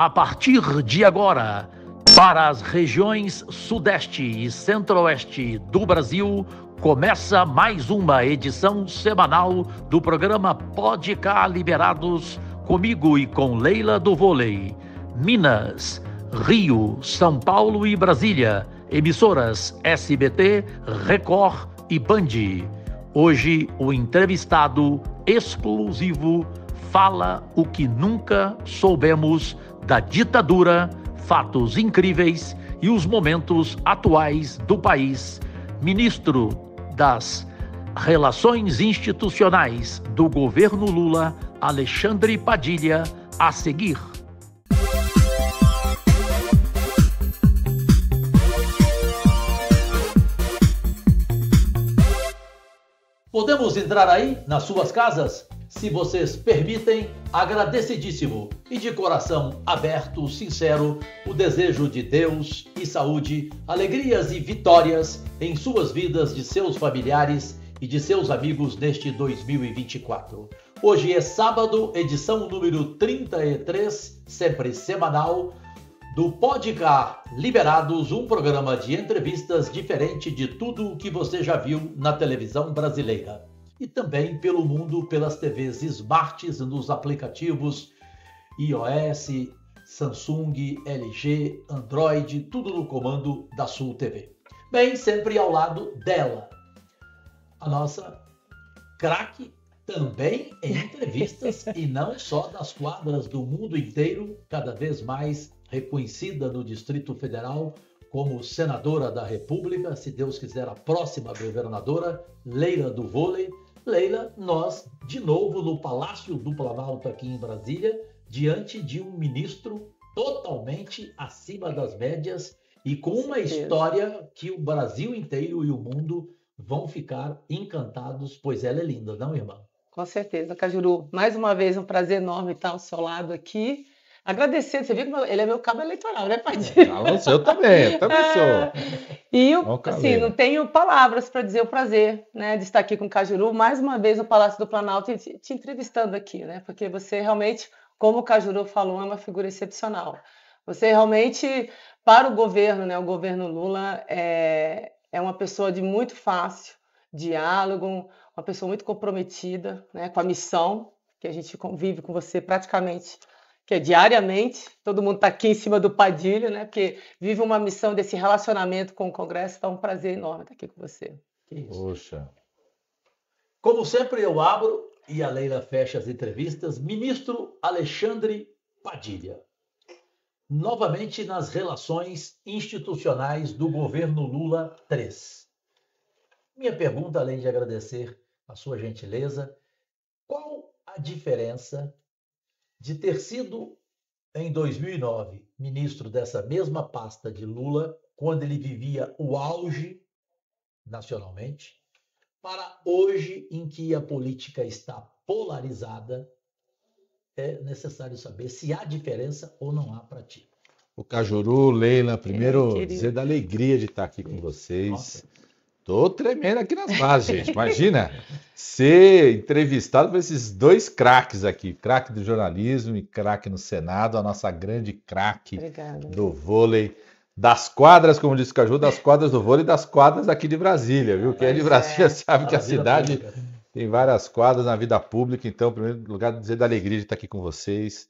A partir de agora, para as regiões Sudeste e Centro-Oeste do Brasil, começa mais uma edição semanal do programa Pode Cá Liberados, comigo e com Leila do Vôlei. Minas, Rio, São Paulo e Brasília, emissoras SBT, Record e Band. Hoje, o entrevistado exclusivo fala o que nunca soubemos da ditadura, fatos incríveis e os momentos atuais do país. Ministro das Relações Institucionais do governo Lula, Alexandre Padilha, a seguir. Podemos entrar aí, nas suas casas? Se vocês permitem, agradecidíssimo e de coração aberto, sincero, o desejo de Deus e saúde, alegrias e vitórias em suas vidas, de seus familiares e de seus amigos neste 2024. Hoje é sábado, edição número 33, sempre semanal, do Pode Cá Liberados, um programa de entrevistas diferente de tudo o que você já viu na televisão brasileira. E também pelo mundo, pelas TVs smarts, nos aplicativos iOS, Samsung, LG, Android, tudo no comando da Sul TV. Bem, sempre ao lado dela, a nossa craque também em entrevistas e não só das quadras do mundo inteiro, cada vez mais reconhecida no Distrito Federal como senadora da República, se Deus quiser a próxima governadora, Leila do Vôlei. Leila, nós de novo no Palácio do Planalto aqui em Brasília, diante de um ministro totalmente acima das médias e com uma história que o Brasil inteiro e o mundo vão ficar encantados, pois ela é linda, não, irmã? Com certeza, Cajuru. Mais uma vez, um prazer enorme estar ao seu lado aqui. Agradecer, você viu que ele é meu cabo eleitoral, né, Padilha? Eu também sou. E eu, assim, não tenho palavras para dizer o prazer, né, de estar aqui com o Cajuru, mais uma vez no Palácio do Planalto, te entrevistando aqui, né, porque você realmente, como o Cajuru falou, é uma figura excepcional. Você realmente, para o governo, né, o governo Lula, é uma pessoa de muito fácil diálogo, uma pessoa muito comprometida, né, com a missão, que a gente convive com você praticamente que é diariamente, todo mundo está aqui em cima do Padilha, né? Porque vive uma missão desse relacionamento com o Congresso, então é um prazer enorme estar aqui com você. Poxa. Como sempre, eu abro e a Leila fecha as entrevistas. Ministro Alexandre Padilha, novamente nas relações institucionais do governo Lula III. Minha pergunta, além de agradecer a sua gentileza, qual a diferença de ter sido, em 2009, ministro dessa mesma pasta de Lula, quando ele vivia o auge nacionalmente, para hoje, em que a política está polarizada? É necessário saber se há diferença ou não há para ti. O Cajuru, Leila, primeiro dizer da alegria de estar aqui com vocês. Nossa. Tô tremendo aqui nas bases, gente. Imagina ser entrevistado por esses dois craques aqui, craque do jornalismo e craque no Senado, a nossa grande craque do vôlei, das quadras, como disse o Caju, das quadras do vôlei e das quadras aqui de Brasília, viu? Quem é de Brasília sabe que a cidade tem várias quadras na vida pública, então, em primeiro lugar, dizer da alegria de estar aqui com vocês.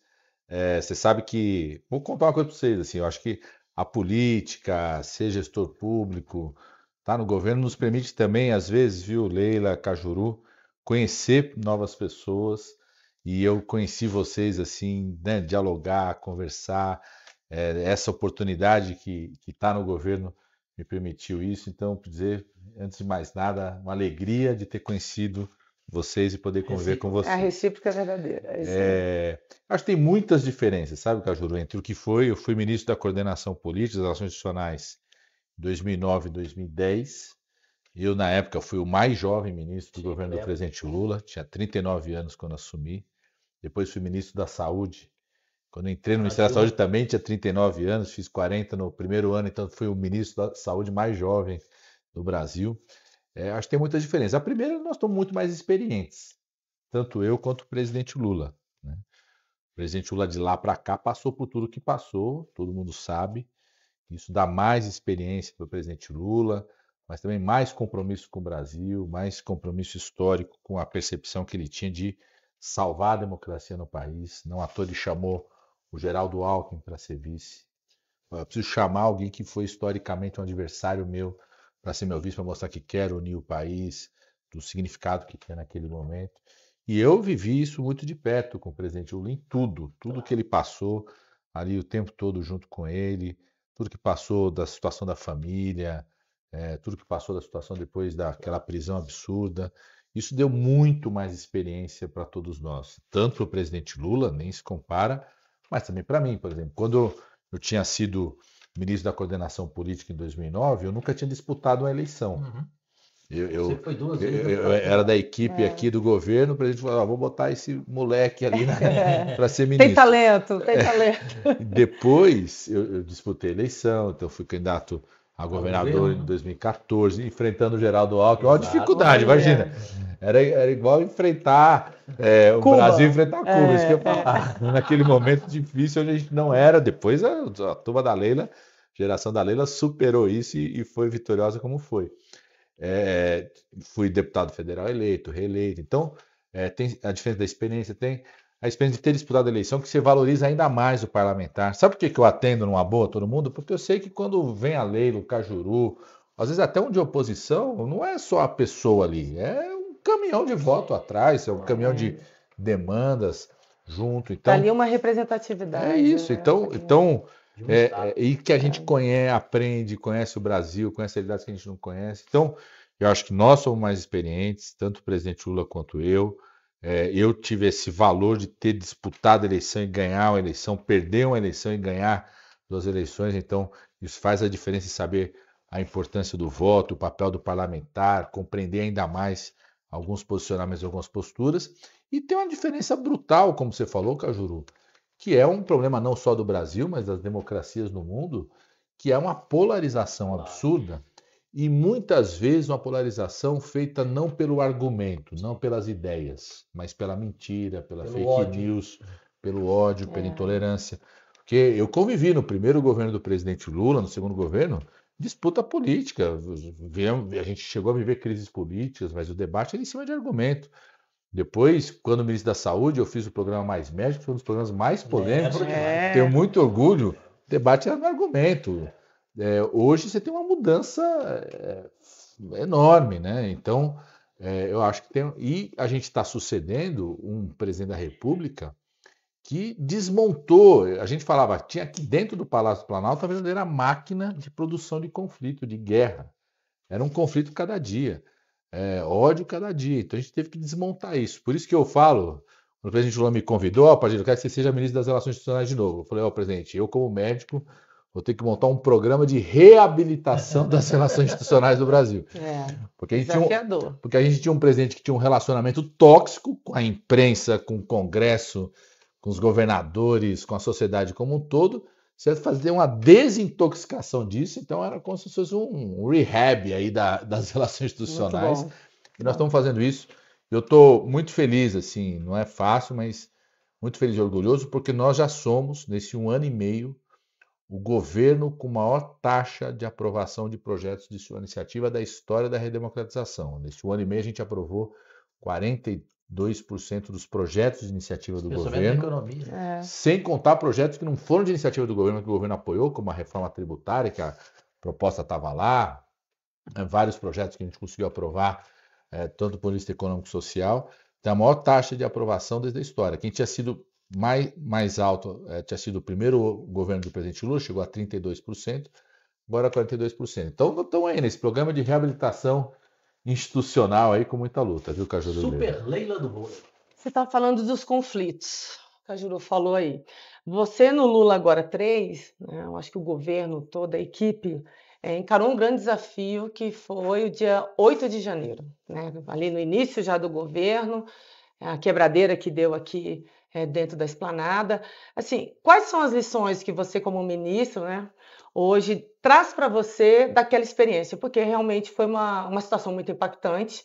Você sabe que... Vou contar uma coisa para vocês, assim, eu acho que a política, ser gestor público, tá no governo, nos permite também, às vezes, viu, Leila, Cajuru, conhecer novas pessoas, e eu conheci vocês, assim, né, dialogar, conversar, essa oportunidade que está no governo me permitiu isso, então, dizer, antes de mais nada, uma alegria de ter conhecido vocês e poder conviver com vocês. A recíproca é verdadeira. Acho que tem muitas diferenças, sabe, Cajuru, entre o que eu fui ministro da Coordenação Política das Relações Institucionais 2009 e 2010. Eu, na época, fui o mais jovem ministro do governo do presidente Lula, tinha 39 anos quando assumi. Depois fui ministro da Saúde. Quando entrei no Ministério da Saúde também tinha 39 anos, fiz 40 no primeiro ano, então fui o ministro da Saúde mais jovem do Brasil. Acho que tem muitas diferenças. A primeira, nós estamos muito mais experientes, tanto eu quanto o presidente Lula, né? O presidente Lula de lá para cá passou por tudo que passou, todo mundo sabe. Isso dá mais experiência para o presidente Lula, mas também mais compromisso com o Brasil, mais compromisso histórico com a percepção que ele tinha de salvar a democracia no país. Não à toa ele chamou o Geraldo Alckmin para ser vice. Eu preciso chamar alguém que foi historicamente um adversário meu para ser meu vice, para mostrar que quer unir o país, do significado que tinha naquele momento. E eu vivi isso muito de perto com o presidente Lula em tudo que ele passou ali o tempo todo junto com ele, tudo que passou da situação da família, tudo que passou da situação depois daquela prisão absurda. Isso deu muito mais experiência para todos nós, tanto para o presidente Lula, nem se compara, mas também para mim, por exemplo. Quando eu tinha sido ministro da Coordenação Política em 2009, eu nunca tinha disputado uma eleição. Uhum. Eu era da equipe aqui do governo, o presidente falou, vou botar esse moleque ali para ser ministro. Tem talento. Depois eu disputei a eleição, então fui candidato a governador em 2014, enfrentando o Geraldo Alckmin. Olha a dificuldade, imagina. Era igual enfrentar o Brasil enfrentar Cuba, isso que eu ia falar. Naquele momento difícil, onde a gente não era. Depois a turma da Leila, geração da Leila, superou isso e foi vitoriosa como foi. Fui deputado federal eleito, reeleito. Então, tem a diferença da experiência, tem a experiência de ter disputado a eleição, que você valoriza ainda mais o parlamentar. Sabe por que eu atendo numa boa todo mundo? Porque eu sei que quando vem a Leila, o Cajuru, às vezes até um de oposição, não é só a pessoa ali, é um caminhão de voto atrás, é um caminhão de demandas junto. Então, ali uma representatividade. É isso, então e que a gente aprende, conhece o Brasil, conhece a realidade que a gente não conhece. Então, eu acho que nós somos mais experientes, tanto o presidente Lula quanto eu. Eu tive esse valor de ter disputado a eleição e ganhar uma eleição, perder uma eleição e ganhar 2 eleições. Então, isso faz a diferença em saber a importância do voto, o papel do parlamentar, compreender ainda mais alguns posicionamentos, algumas posturas. E tem uma diferença brutal, como você falou, Cajuru, que é um problema não só do Brasil, mas das democracias no mundo, que é uma polarização absurda e muitas vezes uma polarização feita não pelo argumento, não pelas ideias, mas pela mentira, pela fake news, pelo ódio, pela intolerância. Porque eu convivi no primeiro governo do presidente Lula, no segundo governo, disputa política. A gente chegou a viver crises políticas, mas o debate era em cima de argumento. Depois, quando ministro da Saúde, eu fiz o programa Mais Médico, foi um dos programas mais polêmicos. Tenho muito orgulho. O debate era no argumento. Hoje você tem uma mudança enorme, né? Então, eu acho que tem. E a gente está sucedendo um presidente da República que desmontou. A gente falava, tinha aqui dentro do Palácio do Planalto a verdadeira máquina de produção de conflito, de guerra. Era um conflito cada dia. Ódio cada dia. Então a gente teve que desmontar isso. Por isso que eu falo, quando o presidente Lula me convidou, Padilha, eu quero que você seja ministro das Relações Institucionais de novo. Eu falei, presidente, eu como médico vou ter que montar um programa de reabilitação das relações institucionais do Brasil. Porque a gente tinha um presidente que tinha um relacionamento tóxico com a imprensa, com o Congresso, com os governadores, com a sociedade como um todo. Você fazer uma desintoxicação disso, então era como se fosse um rehab aí das relações institucionais. E nós estamos fazendo isso. Eu estou muito feliz, assim, não é fácil, mas muito feliz e orgulhoso, porque nós já somos, nesse 1 ano e meio, o governo com maior taxa de aprovação de projetos de sua iniciativa da história da redemocratização. Nesse 1 ano e meio a gente aprovou 42% dos projetos de iniciativa do governo, sem contar projetos que não foram de iniciativa do governo, que o governo apoiou, como a reforma tributária, que a proposta estava lá, vários projetos que a gente conseguiu aprovar, tanto do ponto de vista econômico e social. Tem a maior taxa de aprovação desde a história. Quem tinha sido mais alto tinha sido o primeiro governo do presidente Lula, chegou a 32%, agora 42%. Então estamos aí nesse programa de reabilitação institucional aí com muita luta, viu, Cajuru? Super Leila do Boi. Você está falando dos conflitos, o Cajuru falou aí. Você no Lula agora 3, né, eu acho que o governo, toda a equipe, encarou um grande desafio que foi o dia 8 de janeiro, né, ali no início já do governo, a quebradeira que deu aqui dentro da esplanada. Assim, quais são as lições que você como ministro, né, hoje traz para você daquela experiência? Porque realmente foi uma situação muito impactante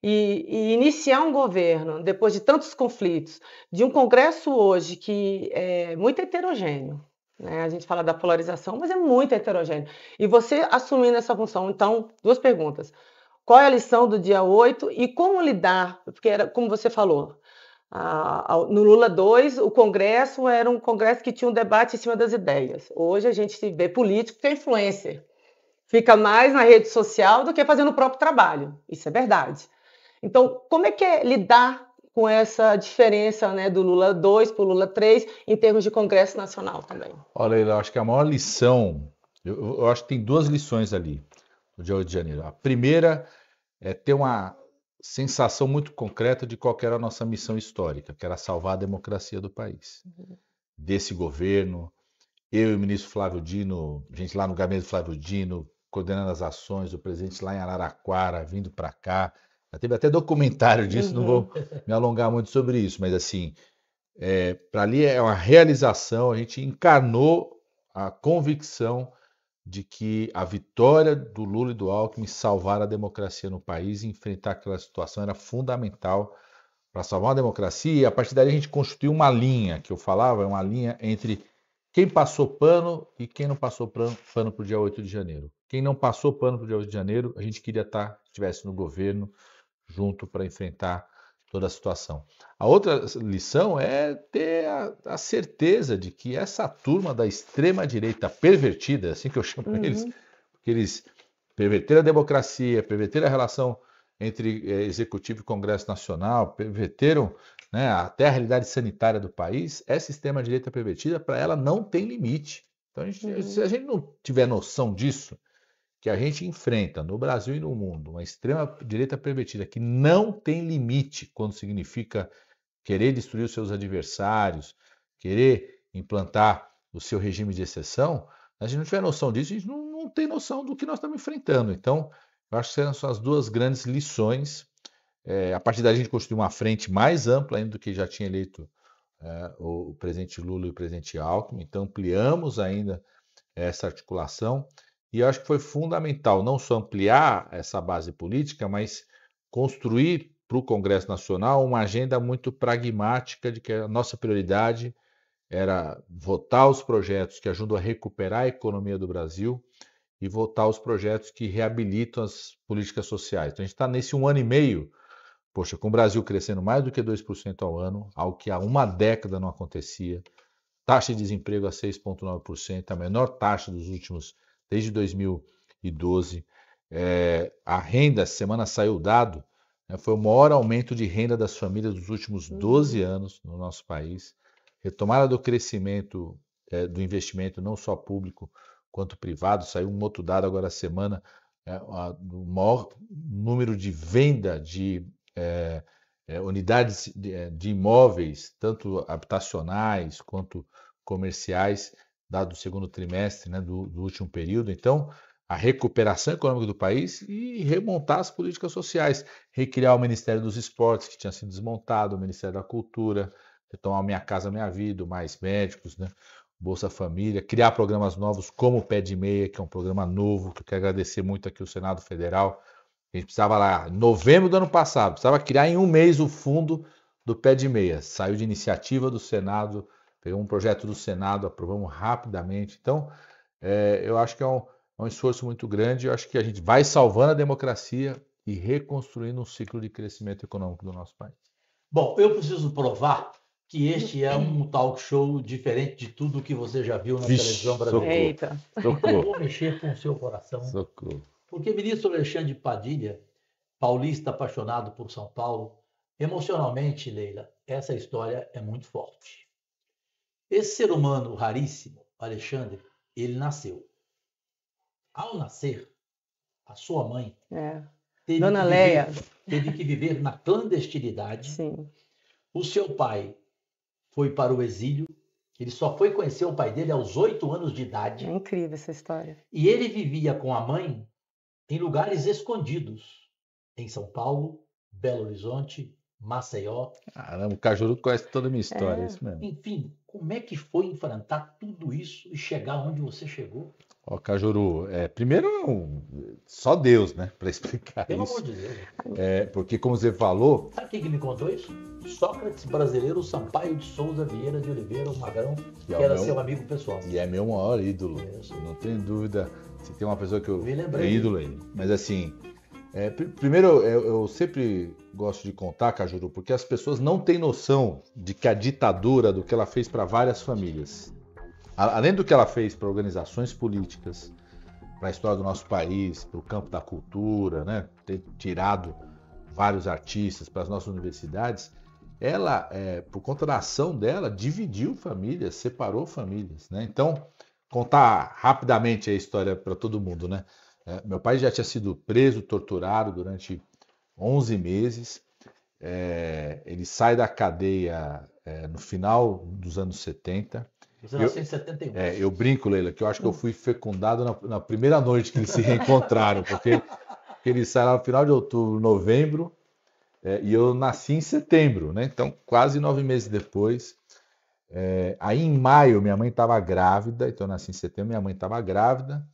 e iniciar um governo, depois de tantos conflitos, de um Congresso hoje que é muito heterogêneo, né? A gente fala da polarização, mas é muito heterogêneo. E você assumindo essa função, então, 2 perguntas. Qual é a lição do dia 8 e como lidar, porque era como você falou, no Lula 2, o Congresso era um Congresso que tinha um debate em cima das ideias. Hoje a gente vê político que é influencer. Fica mais na rede social do que fazendo o próprio trabalho. Isso é verdade. Então, como é que é lidar com essa diferença, né, do Lula 2 para o Lula 3 em termos de Congresso Nacional também? Olha, eu acho que a maior lição, eu acho que tem 2 lições ali no dia 8 de janeiro. A primeira é ter uma sensação muito concreta de qual era a nossa missão histórica, que era salvar a democracia do país. Desse governo, eu e o ministro Flávio Dino, gente lá no gabinete do Flávio Dino, coordenando as ações, o presidente lá em Araraquara, vindo para cá. Já teve até documentário disso, não vou me alongar muito sobre isso, mas assim, para ali é uma realização, a gente encarnou a convicção de que a vitória do Lula e do Alckmin salvar a democracia no país e enfrentar aquela situação era fundamental para salvar a democracia. E a partir daí a gente constituiu uma linha, que eu falava, uma linha entre quem passou pano e quem não passou pano para o dia 8 de janeiro. Quem não passou pano para o dia 8 de janeiro, a gente queria estivesse no governo junto para enfrentar toda a situação. A outra lição é ter a certeza de que essa turma da extrema-direita pervertida, assim que eu chamo eles, porque eles perverteram a democracia, perverteram a relação entre Executivo e Congresso Nacional, perverteram, né, até a realidade sanitária do país. Essa extrema-direita pervertida, para ela, não tem limite. Então, se a gente não tiver noção disso, que a gente enfrenta no Brasil e no mundo, uma extrema-direita pervertida que não tem limite quando significa querer destruir os seus adversários, querer implantar o seu regime de exceção, a gente não tiver noção disso, a gente não tem noção do que nós estamos enfrentando. Então, eu acho que são as 2 grandes lições. A partir daí a gente construiu uma frente mais ampla ainda do que já tinha eleito o presidente Lula e o presidente Alckmin, então ampliamos ainda essa articulação. E eu acho que foi fundamental não só ampliar essa base política, mas construir para o Congresso Nacional uma agenda muito pragmática de que a nossa prioridade era votar os projetos que ajudam a recuperar a economia do Brasil e votar os projetos que reabilitam as políticas sociais. Então a gente está nesse 1 ano e meio, poxa, com o Brasil crescendo mais do que 2% ao ano, algo que há uma década não acontecia, taxa de desemprego a 6,9%, a menor taxa dos últimos desde 2012. A renda, essa semana saiu o dado, né, foi o maior aumento de renda das famílias dos últimos 12 anos no nosso país. Retomada do crescimento do investimento, não só público quanto privado. Saiu um outro dado agora essa semana, o maior número de venda de unidades de imóveis, tanto habitacionais quanto comerciais, dado o segundo trimestre, né, do último período. Então, a recuperação econômica do país e remontar as políticas sociais, recriar o Ministério dos Esportes, que tinha sido desmontado, o Ministério da Cultura, retomar Minha Casa Minha Vida, Mais Médicos, né, Bolsa Família, criar programas novos como o Pé de Meia, que é um programa novo, que eu quero agradecer muito aqui ao Senado Federal. A gente precisava lá, em novembro do ano passado, precisava criar em 1 mês o fundo do Pé de Meia. Saiu de iniciativa do Senado, pegamos um projeto do Senado, aprovamos rapidamente. Então, eu acho que é um esforço muito grande. Eu acho que a gente vai salvando a democracia e reconstruindo um ciclo de crescimento econômico do nosso país. Bom, eu preciso provar que este é um talk show diferente de tudo que você já viu na televisão brasileira. Eita. Eu vou mexer com o seu coração. Socorro. Porque o ministro Alexandre Padilha, paulista apaixonado por São Paulo, emocionalmente, Leila, essa história é muito forte. Esse ser humano raríssimo, Alexandre, ele nasceu. Ao nascer, a sua mãe Dona Leia teve que viver na clandestinidade. Sim. O seu pai foi para o exílio. Ele só foi conhecer o pai dele aos 8 anos de idade. É incrível essa história. E ele vivia com a mãe em lugares escondidos, em São Paulo, Belo Horizonte, Maceió. Caramba, o Cajuru conhece toda a minha história, é isso mesmo. Enfim, como é que foi enfrentar tudo isso e chegar onde você chegou? Ó, Cajuru, primeiro, só Deus, né, para explicar Pelo isso. amor de Deus. Porque, como você falou... Sabe quem que me contou isso? Sócrates brasileiro Sampaio de Souza Vieira de Oliveira, o Magrão, que era seu amigo pessoal. E é meu maior ídolo, não tenho dúvida. Se tem uma pessoa que eu é ídolo aí. Mas assim, primeiro eu sempre gosto de contar, Cajuru, porque as pessoas não têm noção de que a ditadura, do que ela fez para várias famílias. Além do que ela fez para organizações políticas, para a história do nosso país, para o campo da cultura, né? Ter tirado vários artistas para as nossas universidades, ela, por conta da ação dela, dividiu famílias, separou famílias, né? Então, contar rapidamente a história para todo mundo, né? Meu pai já tinha sido preso, torturado durante 11 meses. Ele sai da cadeia no final dos anos 70. Você nasceu em 71. Eu brinco, Leila, que eu acho que eu fui fecundado na primeira noite que eles se reencontraram, porque ele sai lá no final de outubro, novembro, e eu nasci em setembro, né? Então, quase 9 meses depois. Aí, em maio, minha mãe estava grávida, então eu nasci em setembro, minha mãe estava grávida.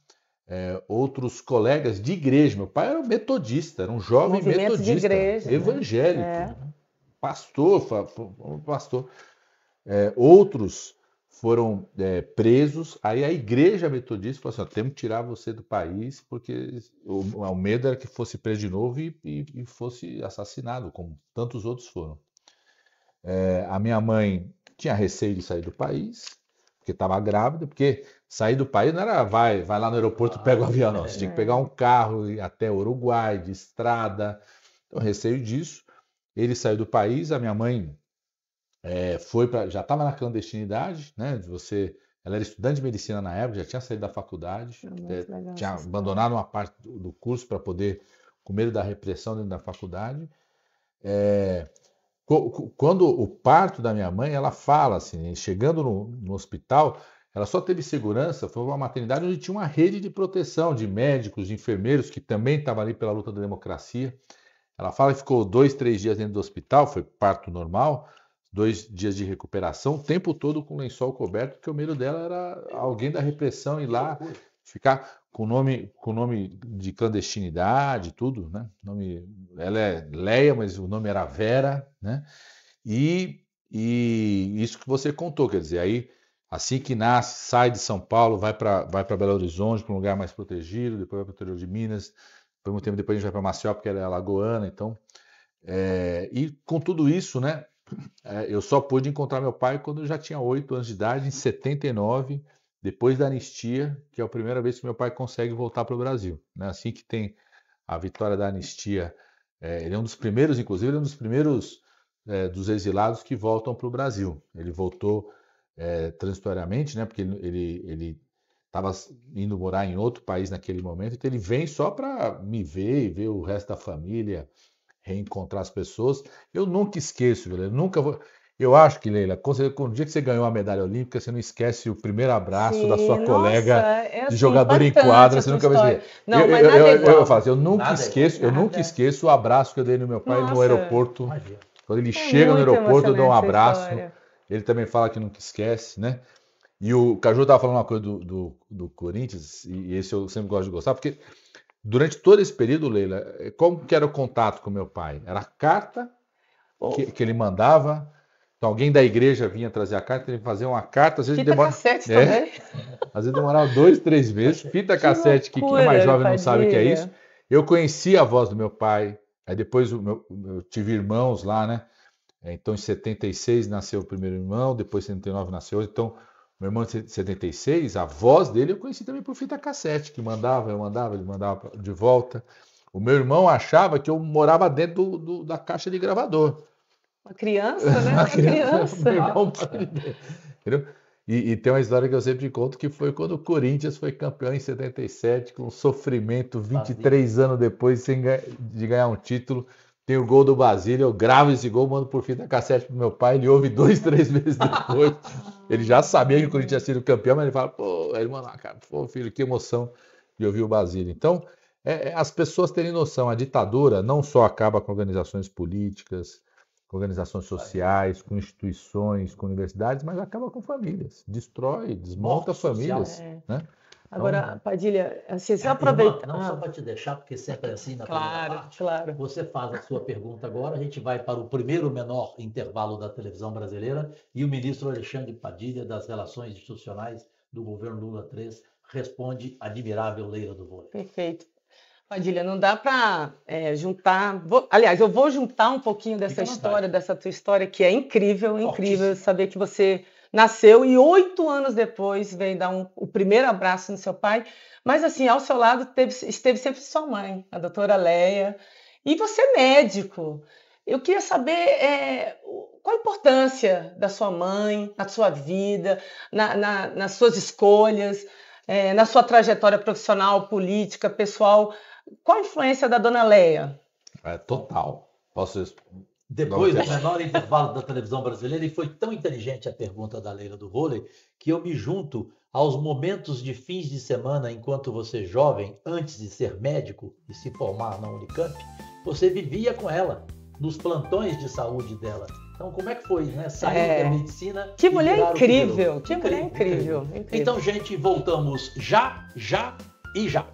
Outros colegas de igreja, meu pai era metodista, era um jovem metodista, de igreja, evangélico, pastor. Outros foram presos, aí a igreja metodista falou assim, temos que tirar você do país, porque o medo era que fosse preso de novo e fosse assassinado, como tantos outros foram. A minha mãe tinha receio de sair do país, porque estava grávida, porque sair do país não era vai lá no aeroporto e pega o avião, não. Você tinha que pegar um carro e ir até o Uruguai, de estrada. Então, receio disso. Ele saiu do país, a minha mãe já estava na clandestinidade, né? Ela era estudante de medicina na época, já tinha saído da faculdade, tinha abandonado uma parte do curso para poder, com medo da repressão dentro da faculdade. Quando o parto da minha mãe, ela fala assim, chegando no hospital, ela só teve segurança, foi uma maternidade onde tinha uma rede de proteção de médicos, de enfermeiros, que também estavam ali pela luta da democracia. Ela fala que ficou 2, 3 dias dentro do hospital, foi parto normal, 2 dias de recuperação, o tempo todo com lençol coberto, porque o medo dela era alguém da repressão ir lá, ficar com nome de clandestinidade, tudo, né? Ela é Leia, mas o nome era Vera, né? E isso que você contou, quer dizer, aí assim que nasce, sai de São Paulo, vai para Belo Horizonte, para um lugar mais protegido, depois vai para o interior de Minas, por muito tempo depois a gente vai para Maceió, porque ela é alagoana, então... E com tudo isso, né? Eu só pude encontrar meu pai quando eu já tinha 8 anos de idade, em 79, depois da anistia, que é a primeira vez que meu pai consegue voltar para o Brasil, né? Assim que tem a vitória da anistia, ele é um dos primeiros, inclusive, ele é um dos primeiros dos exilados que voltam para o Brasil. Ele voltou transitoriamente, né? Porque ele estava indo morar em outro país naquele momento, então ele vem só para me ver e ver o resto da família, reencontrar as pessoas. Eu nunca esqueço, Leila, nunca vou... Eu acho que, Leila, com o dia que você ganhou a medalha olímpica, você não esquece o primeiro abraço da sua colega de jogador em quadra, você nunca vai esquecer. Não, mas nada é igual. Eu falo assim, eu nunca esqueço o abraço que eu dei no meu pai no aeroporto. Quando ele chega no aeroporto, eu dou um abraço. Ele também fala que nunca esquece, né? E o Caju estava falando uma coisa do Corinthians, e esse eu sempre gosto de gostar, porque durante todo esse período, Leila, como que era o contato com meu pai? Era a carta que ele mandava. Então, alguém da igreja vinha trazer a carta, ele fazia uma carta, às vezes demorava. Cassete também. Às vezes demorava 2, 3 meses. Fita cassete, que quem é mais jovem não sabe o que é isso. Eu conheci a voz do meu pai, aí depois eu tive irmãos lá, né? Então, em 76 nasceu o primeiro irmão, depois em 79 nasceu outro. Então, meu irmão de 76, a voz dele eu conheci também por fita cassete, que eu mandava, ele mandava de volta. O meu irmão achava que eu morava dentro da caixa de gravador. Uma criança, né? Uma criança. Entendeu? E tem uma história que eu sempre conto, que foi quando o Corinthians foi campeão em 77, com sofrimento, 23 anos depois de ganhar um título. Tem o gol do Basílio, eu gravo esse gol, mando por fita cassete pro meu pai, ele ouve 2, 3 meses depois. Ele já sabia que o Corinthians tinha sido campeão, mas ele fala, pô, ele manda, cara, pô, filho, que emoção de ouvir o Basílio. Então, as pessoas terem noção, a ditadura não só acaba com organizações políticas, com organizações sociais, com instituições, com universidades, mas acaba com famílias, destrói, desmonta famílias, né? Agora, Padilha, assim, você aproveita... Não só para te deixar, porque sempre é assim na primeira parte. Claro. Você faz a sua pergunta agora, a gente vai para o primeiro menor intervalo da televisão brasileira e o ministro Alexandre Padilha, das Relações Institucionais do governo Lula III, responde admirável Leila do Vôlei. Perfeito. Padilha, não dá para juntar... Aliás, eu vou juntar um pouquinho dessa história, dessa tua história, que é incrível, incrível saber que você nasceu e 8 anos depois veio dar o primeiro abraço no seu pai. Mas, assim, ao seu lado esteve sempre sua mãe, a doutora Leia, e você é médico. Eu queria saber qual a importância da sua mãe na sua vida, nas suas escolhas, na sua trajetória profissional, política, pessoal. Qual a influência da dona Leia? Total. Posso... Depois do menor intervalo da televisão brasileira, e foi tão inteligente a pergunta da Leila do Vôlei, que eu me junto aos momentos de fins de semana, enquanto você jovem, antes de ser médico e se formar na Unicamp, você vivia com ela, nos plantões de saúde dela. Então, como é que foi, né? Sair da medicina... Que mulher incrível! Que mulher incrível! Então, gente, voltamos já e já.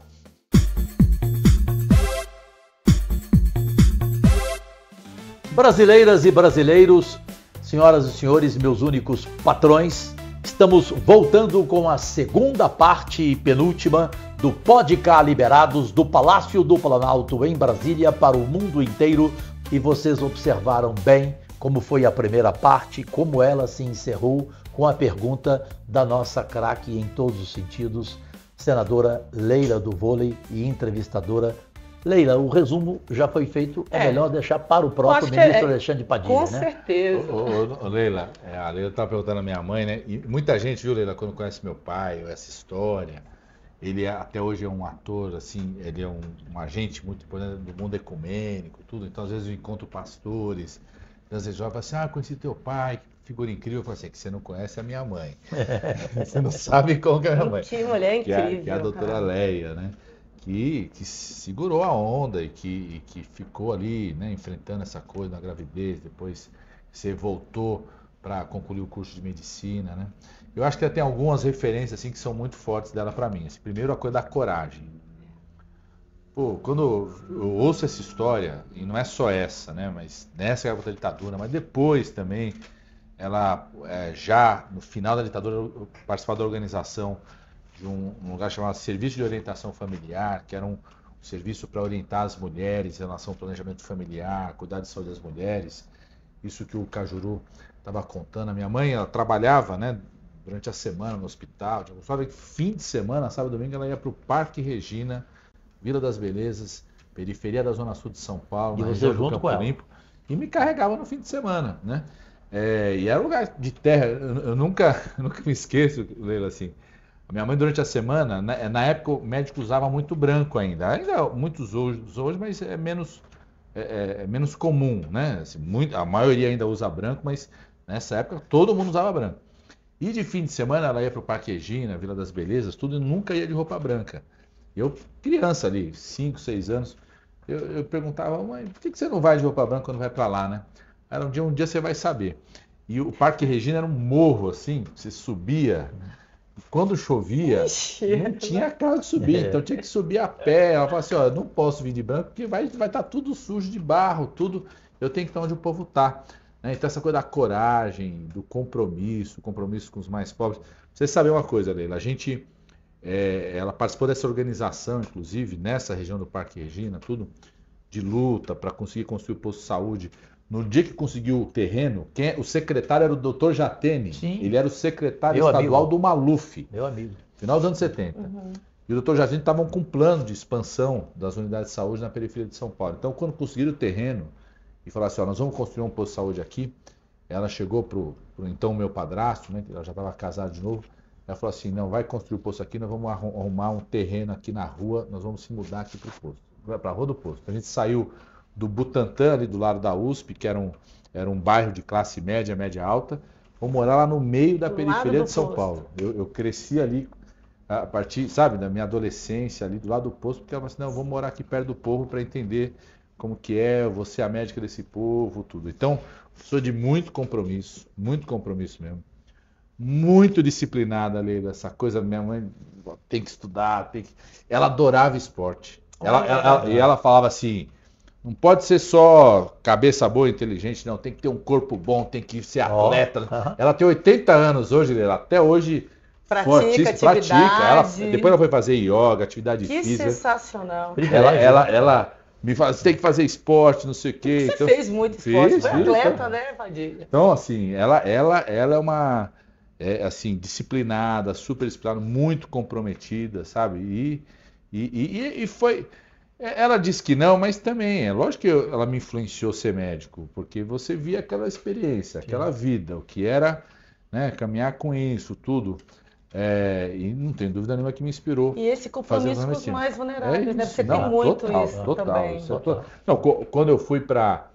Brasileiras e brasileiros, senhoras e senhores, meus únicos patrões, estamos voltando com a segunda parte e penúltima do Podcast Liberados do Palácio do Planalto em Brasília para o mundo inteiro. E vocês observaram bem como foi a primeira parte, como ela se encerrou com a pergunta da nossa craque em todos os sentidos, senadora Leila do Vôlei e entrevistadora Leila. O resumo já foi feito, é melhor deixar para o próprio ministro Alexandre Padilha, com certeza. Leila, a Leila estava perguntando à minha mãe, né? E muita gente, viu, Leila, quando conhece meu pai, essa história, ele até hoje é um ator, assim, ele é um agente muito importante do mundo ecumênico, tudo. Então, às vezes eu encontro pastores, às vezes eu falo assim, conheci teu pai, que figura incrível. Eu falo assim, que você não conhece a minha mãe. Você não sabe como que é a minha mãe. Que mulher incrível. Que é a doutora Leia, né? Que segurou a onda e que ficou ali, né, enfrentando essa coisa na gravidez, depois você voltou para concluir o curso de medicina, né? Eu acho que tem algumas referências assim que são muito fortes dela para mim. Assim, primeiro, a coisa da coragem. Pô, quando eu ouço essa história, e não é só essa, né, mas nessa época da ditadura, mas depois também, ela já no final da ditadura participava da organização de um lugar chamado Serviço de Orientação Familiar, que era um serviço para orientar as mulheres em relação ao planejamento familiar, cuidar de saúde das mulheres. Isso que o Cajuru estava contando. A minha mãe, ela trabalhava, né, durante a semana no hospital. Só que fim de semana, sábado e domingo, ela ia para o Parque Regina, Vila das Belezas, periferia da Zona Sul de São Paulo, na região do Campo Limpo, e me carregava no fim de semana, né? E era um lugar de terra. Eu nunca me esqueço, Leila, assim. A minha mãe, durante a semana, na época o médico usava muito branco ainda muitos hoje, mas é menos comum, né? Assim, a maioria ainda usa branco, mas nessa época todo mundo usava branco. E de fim de semana ela ia para o Parque Regina, Vila das Belezas, tudo, e nunca ia de roupa branca. Eu, criança ali, 5, 6 anos, eu perguntava, mãe, por que você não vai de roupa branca quando vai para lá, né? Era um dia você vai saber. E o Parque Regina era um morro assim, você subia... Quando chovia, não tinha carro que subir, então tinha que subir a pé. Ela falou assim, não posso vir de branco porque vai estar tudo sujo de barro, tudo. Eu tenho que estar onde o povo está. Né? Então essa coisa da coragem, do compromisso com os mais pobres. Você sabe uma coisa, Leila, ela participou dessa organização, inclusive, nessa região do Parque Regina, tudo, de luta para conseguir construir o posto de saúde. No dia que conseguiu o terreno, o secretário era o Dr. Jatene. Sim. Ele era o secretário estadual do Maluf. Meu amigo. Final dos anos 70. Uhum. E o Dr. Jatene estavam com um plano de expansão das unidades de saúde na periferia de São Paulo. Então, quando conseguiram o terreno e falaram assim, nós vamos construir um posto de saúde aqui, ela chegou pro então meu padrasto, né, que ela já estava casada de novo, ela falou assim, não, vai construir o posto aqui, nós vamos arrumar um terreno aqui na rua, nós vamos se mudar aqui para o posto, para a rua do posto. A gente saiu do Butantã, ali do lado da USP, que era um bairro de classe média, média alta, vou morar lá no meio da periferia de São Paulo. Eu cresci ali, a partir, sabe, da minha adolescência, ali do lado do posto, porque ela falou assim, não, eu vou morar aqui perto do povo para entender como que eu vou ser a médica desse povo, tudo. Então, sou de muito compromisso mesmo. Muito disciplinada, Leila, essa coisa, minha mãe tem que estudar, Ela adorava esporte. E ela falava assim, não pode ser só cabeça boa e inteligente, não. Tem que ter um corpo bom, tem que ser atleta. Ela tem 80 anos hoje, ela até hoje pratica. Depois ela foi fazer yoga, atividade física. Que sensacional. Ela me fala, você tem que fazer esporte, não sei o quê. Você fez muito esporte, foi atleta, né, Padilha? Então, assim, ela é uma assim, disciplinada, super disciplinada, muito comprometida, sabe? E foi. Ela disse que não, mas também, é lógico que ela me influenciou ser médico, porque você via aquela experiência, aquela vida, o que era, né, caminhar com isso, tudo. E não tem dúvida nenhuma que me inspirou. E esse compromisso com os mais vulneráveis, né? Você tem muito total, isso total, também. Não, quando eu fui para,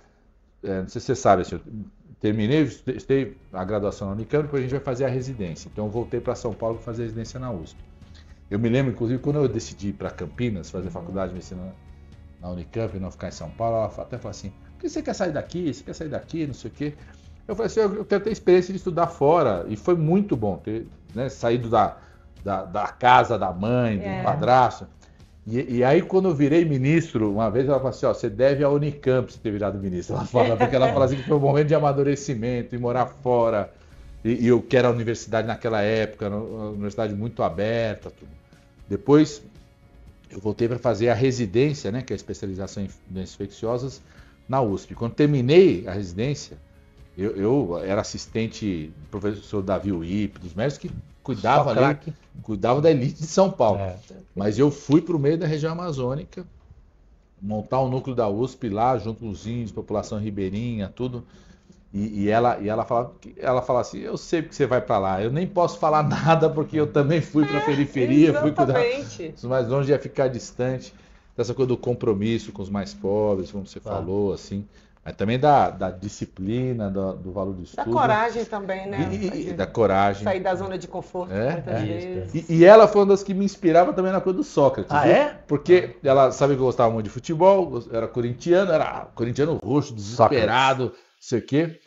não sei se você sabe, assim, eu terminei a graduação na Unicamp, depois a gente vai fazer a residência. Então eu voltei para São Paulo para fazer a residência na USP. Eu me lembro, inclusive, quando eu decidi ir para Campinas, fazer faculdade de medicina na Unicamp e não ficar em São Paulo, ela até falou assim, por que você quer sair daqui? Você quer sair daqui? Não sei o quê. Eu falei assim, eu quero ter experiência de estudar fora. E foi muito bom ter, né, saído da casa da mãe, do padrasto. E aí, quando eu virei ministro, uma vez ela falou assim, você deve à Unicamp você ter virado ministro. Porque ela fala assim que foi um momento de amadurecimento, e morar fora. E eu que era a universidade naquela época, uma universidade muito aberta, tudo. Depois, eu voltei para fazer a residência, né, que é a especialização em doenças infecciosas, na USP. Quando terminei a residência, eu era assistente do professor Davi Uip, dos médicos que cuidava da elite de São Paulo. Mas eu fui para o meio da região amazônica, montar o núcleo da USP lá, junto com os índios, população ribeirinha, tudo. E ela fala assim, eu sei que você vai para lá, eu nem posso falar nada porque eu também fui para a periferia, fui cuidar dos mais longe, ia ficar distante. Essa coisa do compromisso com os mais pobres, como você falou, assim. Mas também da disciplina, do valor do estudo. Da coragem também, né? E da coragem. Sair da zona de conforto muitas vezes. E ela foi uma das que me inspirava também na coisa do Sócrates. Porque ela sabia que eu gostava muito de futebol, era corintiano roxo, desesperado, não sei o quê.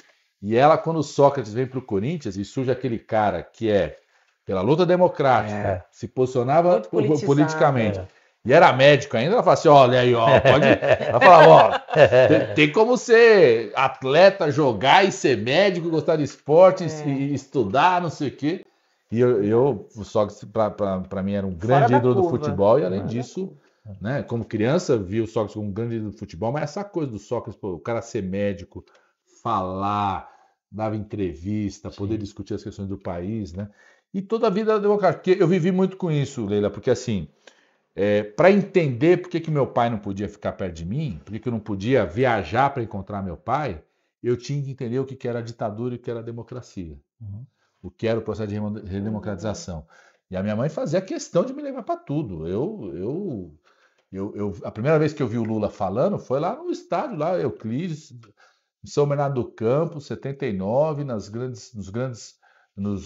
E ela, quando o Sócrates vem para o Corinthians e surge aquele cara que pela luta democrática, se posicionava politicamente. E era médico ainda, ela falava assim, olha aí, pode... Ela falava, tem como ser atleta, jogar e ser médico, gostar de esporte, e estudar, não sei o quê. E o Sócrates, para mim, era um grande ídolo do futebol, e além disso, né, como criança, vi o Sócrates como um grande ídolo do futebol, mas essa coisa do Sócrates, o cara ser médico, falar, dava entrevista, poder discutir as questões do país, né? E toda a vida democrática. Porque eu vivi muito com isso, Leila, porque assim... para entender por que meu pai não podia ficar perto de mim, por que eu não podia viajar para encontrar meu pai, eu tinha que entender o que era a ditadura e o que era a democracia. O que era o processo de redemocratização. E a minha mãe fazia questão de me levar para tudo. A primeira vez que eu vi o Lula falando foi lá no estádio, lá Euclides, em São Bernardo do Campo, 79, nos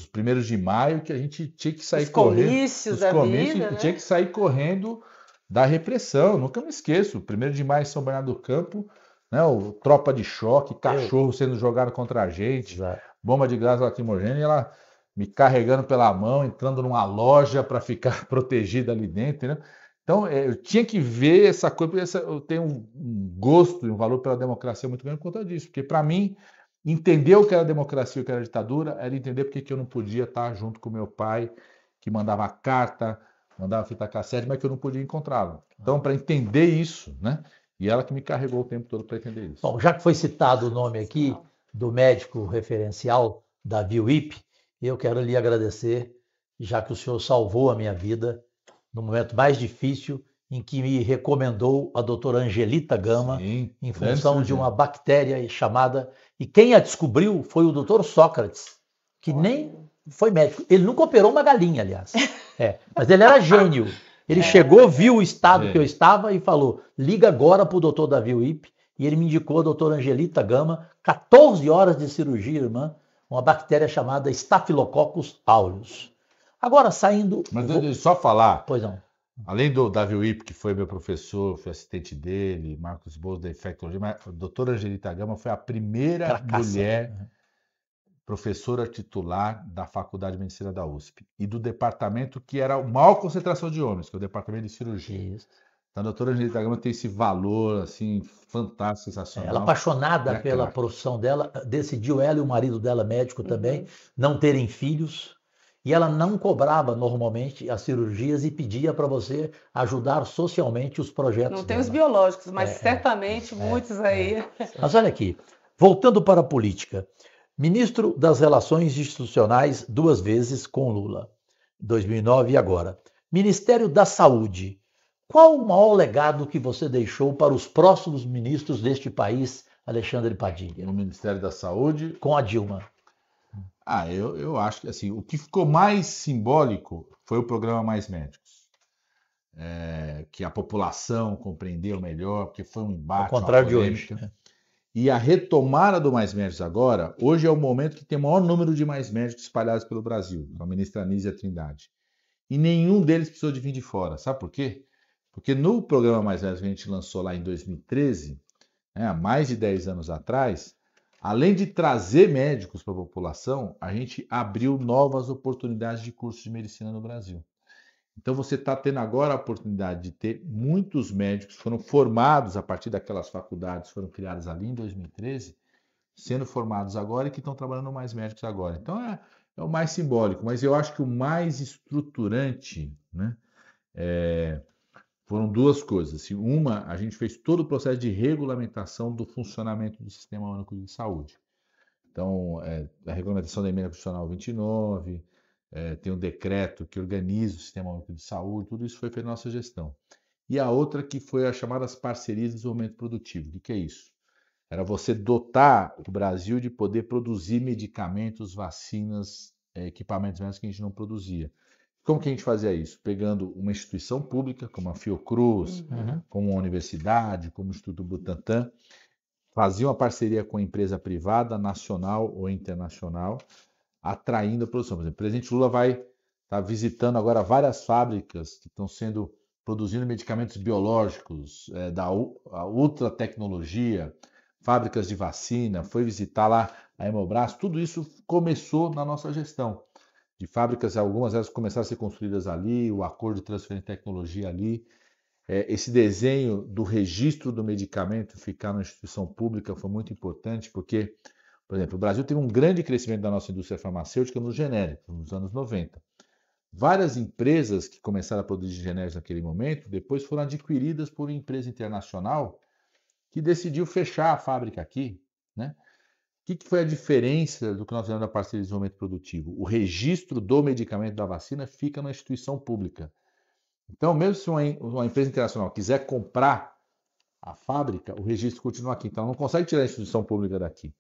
1º de maio, que a gente tinha que sair correndo. Tinha que sair correndo da repressão. Nunca me esqueço. 1º de maio em São Bernardo do Campo, né, tropa de choque, cachorro sendo jogado contra a gente, bomba de gás lacrimogêneo, e ela me carregando pela mão, entrando numa loja para ficar protegida ali dentro, né? Então, eu tinha que ver essa coisa, porque eu tenho um gosto e um valor pela democracia muito grande por conta disso, porque para mim entender o que era democracia e o que era ditadura era entender porque que eu não podia estar junto com meu pai, que mandava carta, mandava fita cassete, mas que eu não podia encontrá-lo. Então, para entender isso, né? E ela que me carregou o tempo todo para entender isso. Bom, já que foi citado o nome aqui do médico referencial, Davi Uip, eu quero lhe agradecer, já que o senhor salvou a minha vida no momento mais difícil, em que me recomendou a doutora Angelita Gama, em função de uma bactéria chamada... E quem a descobriu foi o doutor Sócrates, que nem foi médico. Ele nunca operou uma galinha, aliás. Mas ele era gênio. Ele chegou, viu o estado que eu estava e falou, liga agora para o doutor Davi Uip. E ele me indicou a doutora Angelita Gama, 14 horas de cirurgia, irmã, uma bactéria chamada Staphylococcus aureus. Agora, saindo... Mas só falar... Pois não. Além do Davi Uip, que foi meu professor, fui assistente dele, Marcos Boas da infectologia, mas a doutora Angelita Gama foi a primeira mulher professora titular da Faculdade de Medicina da USP e do departamento que era a maior concentração de homens, que é o departamento de cirurgia. Isso. Então, a doutora Angelita Gama tem esse valor, assim, fantástico, sensacional. Ela, apaixonada pela profissão dela, decidiu, ela e o marido dela, médico também, não terem filhos, e ela não cobrava normalmente as cirurgias e pedia para você ajudar socialmente os projetos Não tem dela. Os biológicos, mas certamente muitos aí... Mas olha aqui, voltando para a política, ministro das Relações Institucionais 2 vezes com Lula, 2009 e agora. Ministério da Saúde. Qual o maior legado que você deixou para os próximos ministros deste país, Alexandre Padilha? No Ministério da Saúde? Com a Dilma. Eu acho que assim, o que ficou mais simbólico foi o programa Mais Médicos. Que a população compreendeu melhor, porque foi um embate. Ao contrário de hoje. Né? E a retomada do Mais Médicos agora, hoje é o momento que tem o maior número de Mais Médicos espalhados pelo Brasil, com a ministra Anísia Trindade. E nenhum deles precisou de vir de fora. Sabe por quê? Porque no programa Mais Médicos que a gente lançou lá em 2013, há mais de 10 anos atrás, além de trazer médicos para a população, a gente abriu novas oportunidades de cursos de medicina no Brasil. Então você está tendo agora a oportunidade de ter muitos médicos que foram formados a partir daquelas faculdades que foram criadas ali em 2013, sendo formados agora e que estão trabalhando mais médicos agora. Então é o mais simbólico, mas eu acho que o mais estruturante, né, foram 2 coisas. Assim, uma, a gente fez todo o processo de regulamentação do funcionamento do Sistema Único de Saúde. Então, a regulamentação da Emenda Constitucional 29, tem um decreto que organiza o Sistema Único de Saúde, tudo isso foi feito na nossa gestão. E a outra que foi as chamadas parcerias de desenvolvimento produtivo. O que é isso? Era você dotar o Brasil de poder produzir medicamentos, vacinas, equipamentos médicos que a gente não produzia. Como que a gente fazia isso? Pegando uma instituição pública, como a Fiocruz, como a universidade, como o Instituto Butantan, fazia uma parceria com a empresa privada, nacional ou internacional, atraindo a produção. Por exemplo, o presidente Lula vai estar visitando agora várias fábricas que estão produzindo medicamentos biológicos, da ultra tecnologia, fábricas de vacina, foi visitar lá a Hemobras, tudo isso começou na nossa gestão. De fábricas, algumas delas começaram a ser construídas ali, o acordo de transferência de tecnologia ali. Esse desenho do registro do medicamento ficar na instituição pública foi muito importante, porque, por exemplo, o Brasil teve um grande crescimento da nossa indústria farmacêutica nos genéricos, nos anos 90. Várias empresas que começaram a produzir genéricos naquele momento, depois foram adquiridas por uma empresa internacional que decidiu fechar a fábrica aqui, né? O que foi a diferença do que nós fizemos da parceria de desenvolvimento produtivo? O registro do medicamento da vacina fica na instituição pública. Então, mesmo se uma empresa internacional quiser comprar a fábrica, o registro continua aqui. Então, ela não consegue tirar a instituição pública daqui.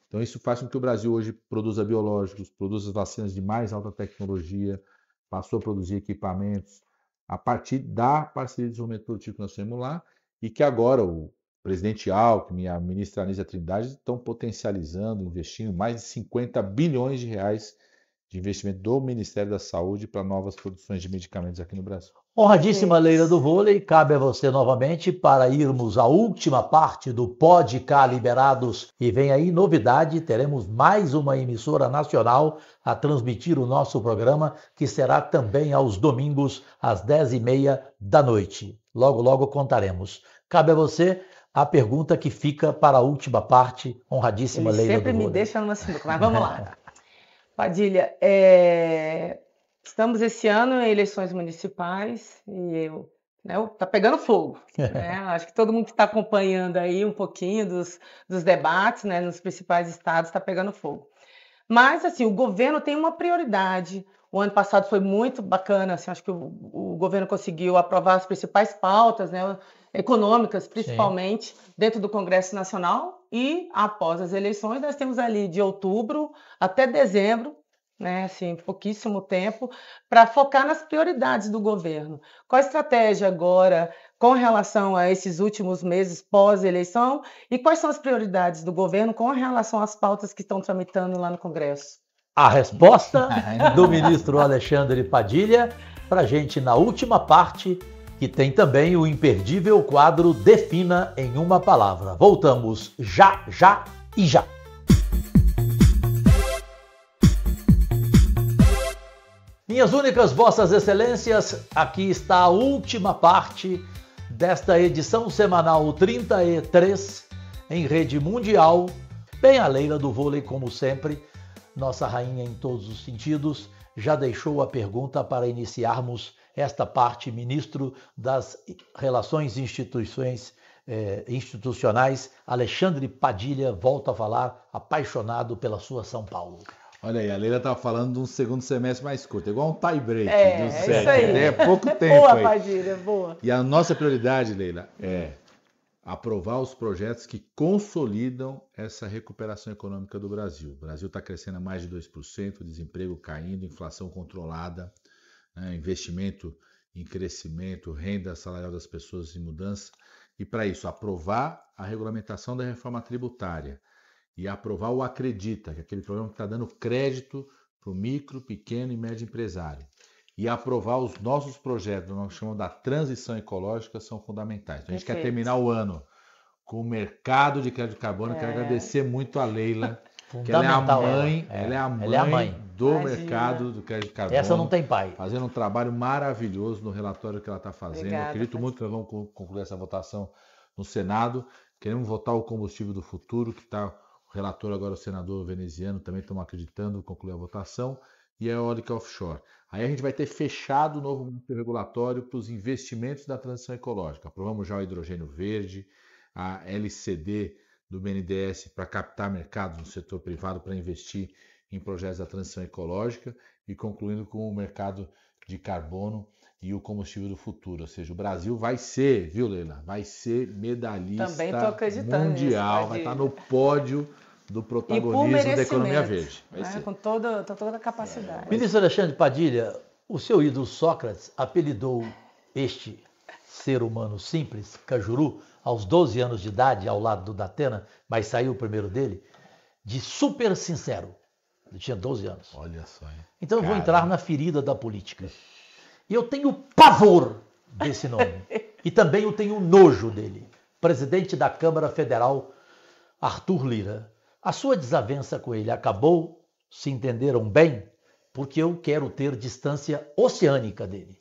Então, isso faz com que o Brasil hoje produza biológicos, produza vacinas de mais alta tecnologia, passou a produzir equipamentos a partir da parceria de desenvolvimento produtivo que nós temos lá e que agora o presidente Alckmin e a ministra Anísia Trindade estão potencializando, investindo mais de 50 bilhões de reais de investimento do Ministério da Saúde para novas produções de medicamentos aqui no Brasil. Honradíssima Leila do Vôlei, cabe a você novamente para irmos à última parte do Pode Cá Liberados. E vem aí novidade, teremos mais uma emissora nacional a transmitir o nosso programa, que será também aos domingos, às 10h30 da noite. Logo, logo contaremos. Cabe a você a pergunta que fica para a última parte, honradíssima Leila do Vôlei. Sempre me deixa numa sinuca, mas vamos lá. Padilha, estamos esse ano em eleições municipais e tá pegando fogo. Né? Acho que todo mundo que está acompanhando aí um pouquinho dos debates, né, nos principais estados está pegando fogo. Mas assim, o governo tem uma prioridade. O ano passado foi muito bacana, assim, acho que o governo conseguiu aprovar as principais pautas, né, econômicas, principalmente, sim, dentro do Congresso Nacional. E após as eleições, nós temos ali de outubro até dezembro, né, assim, pouquíssimo tempo, para focar nas prioridades do governo. Qual a estratégia agora com relação a esses últimos meses pós-eleição e quais são as prioridades do governo com relação às pautas que estão tramitando lá no Congresso? A resposta do ministro Alexandre Padilha para a gente na última parte, que tem também o imperdível quadro Defina em uma Palavra. Voltamos já, já e já. Minhas únicas vossas excelências, aqui está a última parte desta edição semanal 30E3 em rede mundial, bem a Leila do vôlei como sempre, nossa rainha em todos os sentidos, já deixou a pergunta para iniciarmos esta parte. Ministro das Relações Institucionais, Alexandre Padilha, volta a falar, apaixonado pela sua São Paulo. Olha aí, a Leila estava falando de um segundo semestre mais curto, igual um tie-break. Isso aí. É pouco tempo. Boa, aí. Padilha, boa. E a nossa prioridade, Leila, é aprovar os projetos que consolidam essa recuperação econômica do Brasil. O Brasil está crescendo a mais de 2%, desemprego caindo, inflação controlada, né, investimento em crescimento, renda salarial das pessoas em mudança. E para isso, aprovar a regulamentação da reforma tributária e aprovar o Acredita, que é aquele programa que está dando crédito para o micro, pequeno e médio empresário. E aprovar os nossos projetos, nós chamamos da transição ecológica, são fundamentais. Então, a gente quer terminar o ano com o mercado de crédito de carbono. Quero agradecer muito a Leila, que ela é a mãe, ela é a mãe do mercado do crédito de carbono. Essa não tem pai. Fazendo um trabalho maravilhoso no relatório que ela está fazendo. Obrigada, Acredito muito que nós vamos concluir essa votação no Senado. Queremos votar o combustível do futuro, que está o relator agora, o senador veneziano, também estamos acreditando, concluir a votação, e a eólica offshore. Aí a gente vai ter fechado o novo marco regulatório para os investimentos da transição ecológica. Aprovamos já o hidrogênio verde, a LCD do BNDES para captar mercados no setor privado para investir em projetos da transição ecológica e concluindo com o mercado de carbono e o combustível do futuro. Ou seja, o Brasil vai ser, viu, Leila? Vai ser medalhista mundial, vai estar no pódio do protagonismo da economia verde. Com toda a capacidade. Ministro Alexandre Padilha, o seu ídolo Sócrates apelidou este ser humano simples, Cajuru, aos 12 anos de idade, ao lado do Datena, mas saiu o primeiro dele, de super sincero. Ele tinha 12 anos. Olha só, hein? Então eu vou entrar na ferida da política. E eu tenho pavor desse nome. E também eu tenho nojo dele. Presidente da Câmara Federal, Arthur Lira. A sua desavença com ele acabou? Se entenderam bem? Porque eu quero ter distância oceânica dele.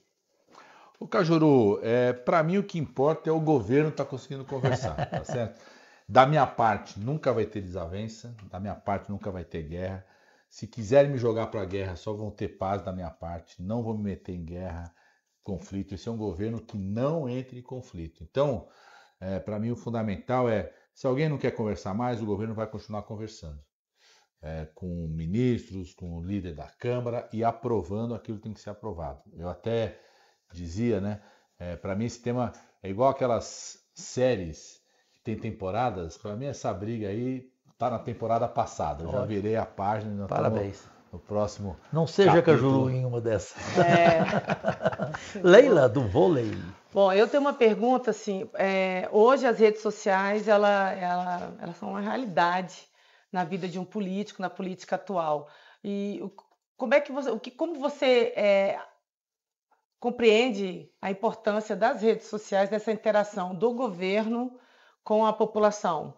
O Cajuru, para mim o que importa é o governo estar conseguindo conversar, tá certo? Da minha parte, nunca vai ter desavença, da minha parte, nunca vai ter guerra. Se quiserem me jogar para a guerra, só vão ter paz da minha parte, não vou me meter em guerra, conflito. Esse é um governo que não entra em conflito. Então, para mim o fundamental é, se alguém não quer conversar mais, o governo vai continuar conversando. Com ministros, com o líder da Câmara e aprovando aquilo que tem que ser aprovado. Eu até dizia, né? Para mim esse tema é igual aquelas séries que tem temporadas. Para mim essa briga aí tá na temporada passada. Eu já virei a página. Parabéns. No próximo. Não seja Cajuru em uma dessas. Leila do vôlei. Bom, eu tenho uma pergunta assim. Hoje as redes sociais elas são uma realidade na vida de um político, na política atual. E como você compreende a importância das redes sociais, dessa interação do governo com a população?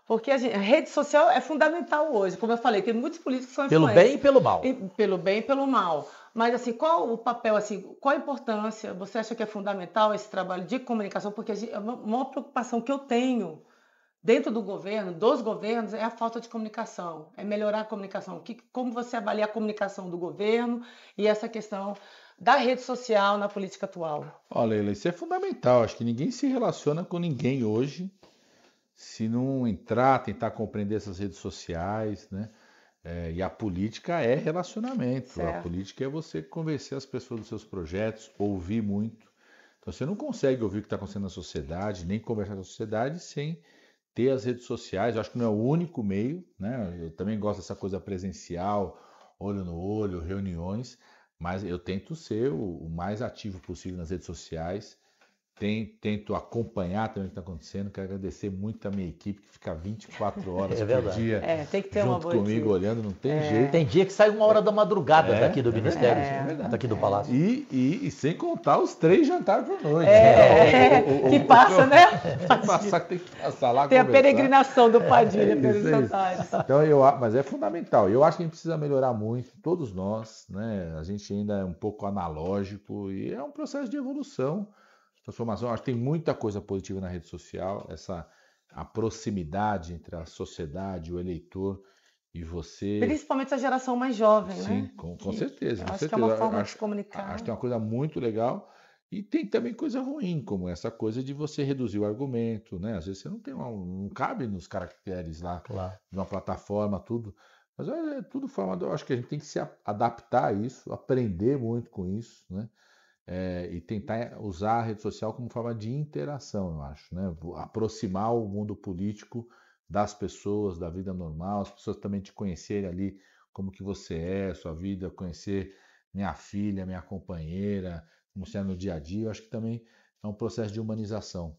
Porque a rede social é fundamental hoje, como eu falei, que muitos políticos são influentes. Pelo bem e pelo mal. Pelo bem e pelo mal. Mas assim, qual o papel, assim, qual a importância? Você acha que é fundamental esse trabalho de comunicação? Porque a maior preocupação que eu tenho dentro do governo, dos governos, é a falta de comunicação, é melhorar a comunicação. Como você avalia a comunicação do governo e essa questão da rede social na política atual? Olha, Leila, isso é fundamental. Acho que ninguém se relaciona com ninguém hoje se não tentar compreender essas redes sociais, né? E a política é relacionamento. Certo. A política é você convencer as pessoas dos seus projetos, ouvir muito. Então você não consegue ouvir o que está acontecendo na sociedade, nem conversar com a sociedade sem ter as redes sociais. Eu acho que não é o único meio, né? Eu também gosto dessa coisa presencial, olho no olho, reuniões, mas eu tento ser o mais ativo possível nas redes sociais tento acompanhar também o que está acontecendo. Quero agradecer muito a minha equipe que fica 24 horas por dia tem que ter junto uma boa comigo, equipe. olhando, não tem jeito. Tem dia que sai 1h da madrugada daqui do Ministério, daqui do Palácio. E sem contar os 3 jantares por noite. Que passa, né? Tem que passar lá. Tem a peregrinação do Padilha pelos jantares. Então, mas é fundamental. Eu acho que a gente precisa melhorar muito, todos nós, né? A gente ainda é um pouco analógico e é um processo de evolução, transformação. Acho que tem muita coisa positiva na rede social, a proximidade entre a sociedade, o eleitor e você. Principalmente a geração mais jovem, né? Sim, com certeza. Acho que é uma forma de se comunicar. Acho que é uma coisa muito legal. E tem também coisa ruim, como essa coisa de você reduzir o argumento, né? Às vezes você não cabe nos caracteres lá, de uma plataforma, tudo. Mas é tudo forma, eu acho que a gente tem que se adaptar a isso, aprender muito com isso, né? E tentar usar a rede social como forma de interação, eu acho, né? Aproximar o mundo político das pessoas, da vida normal, as pessoas também te conhecerem ali como que você é, sua vida, conhecer minha filha, minha companheira, como você é no dia a dia. Eu acho que também é um processo de humanização.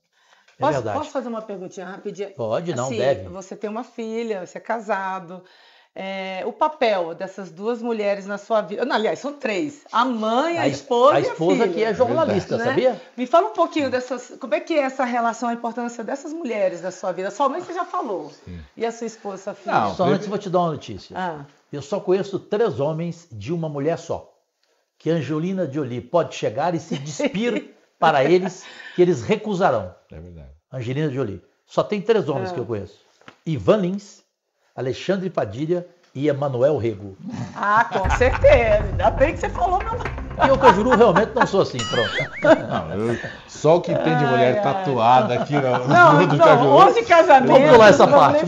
Posso fazer uma perguntinha rapidinha? Pode, não, deve. Você tem uma filha, você é casado. O papel dessas 2 mulheres na sua vida. Não, aliás, são 3. A mãe, a esposa e a filha. A esposa que é jornalista, sabia? Me fala um pouquinho dessas. Como é que é essa relação, a importância dessas mulheres na sua vida? Sua mãe você já falou. Sim. E a sua esposa, sua filha? Não, só antes vou te dar uma notícia. Eu só conheço 3 homens de uma mulher só. Que Angelina Jolie pode chegar e se despir para eles, que eles recusarão. É verdade. Angelina Jolie. Só tem 3 homens que eu conheço. Ivan Lins, Alexandre Padilha e Emanuel Rego. Com certeza. Ainda bem que você falou, meu nome. E eu, Cajuru, realmente não sou assim, pronto. Só o que tem de mulher tatuada aqui no do Cajuru. 11 casamentos. Vamos pular essa parte,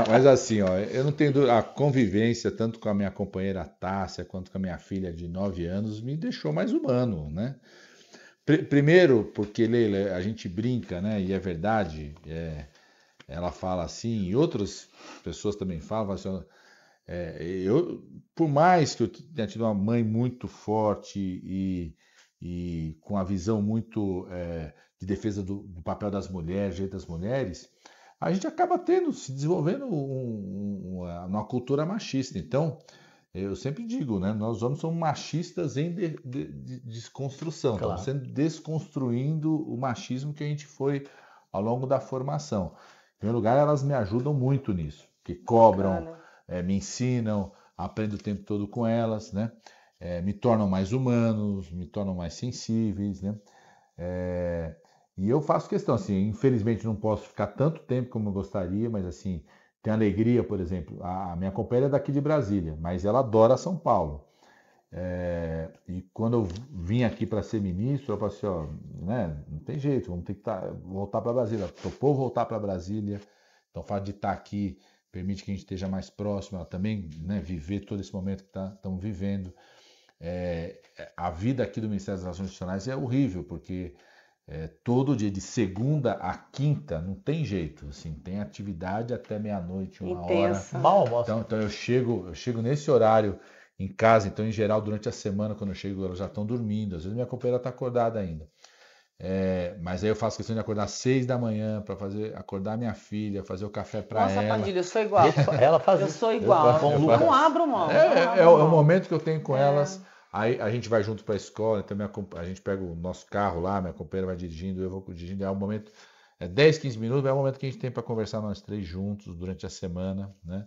Mas assim, eu não tenho dúvida, a convivência, tanto com a minha companheira Tássia, quanto com a minha filha de 9 anos, me deixou mais humano, né? Primeiro, porque, Leila, a gente brinca, né? E é verdade, ela fala assim, e outras pessoas também falam assim, por mais que eu tenha tido uma mãe muito forte e com a visão muito de defesa do papel das mulheres, jeito das mulheres, a gente acaba se desenvolvendo uma cultura machista. Então, eu sempre digo, né, nós homens somos machistas em desconstrução, estamos desconstruindo o machismo que a gente foi ao longo da formação. Em primeiro lugar, elas me ajudam muito nisso, que cobram, me ensinam, aprendo o tempo todo com elas, né? Me tornam mais humanos, me tornam mais sensíveis, né? E eu faço questão, assim, infelizmente não posso ficar tanto tempo como eu gostaria, mas assim, tem alegria, por exemplo, a minha companheira é daqui de Brasília, mas ela adora São Paulo. E quando eu vim aqui para ser ministro, eu falei assim, né, não tem jeito, vamos ter que voltar para Brasília. Topou voltar para Brasília, então o fato de estar aqui permite que a gente esteja mais próximo, ela também, né, viver todo esse momento que estamos vivendo. A vida aqui do Ministério das Relações Institucionais é horrível, porque todo dia, de segunda a quinta, não tem jeito, assim, tem atividade até meia-noite, 1h. Mal almoço. Então eu chego nesse horário em casa, então em geral durante a semana, quando eu chego, elas já estão dormindo, às vezes minha companheira está acordada ainda. Mas aí eu faço questão de acordar às 6 da manhã para acordar minha filha, fazer o café para ela. Nossa, Padilha, eu sou igual. Ela faz eu sou igual. Eu não abro mão. É o momento que eu tenho com elas. Aí a gente vai junto para a escola, então a gente pega o nosso carro lá, minha companheira vai dirigindo, eu vou dirigindo, é um momento, 10, 15 minutos, é o momento que a gente tem para conversar nós 3 juntos durante a semana, né?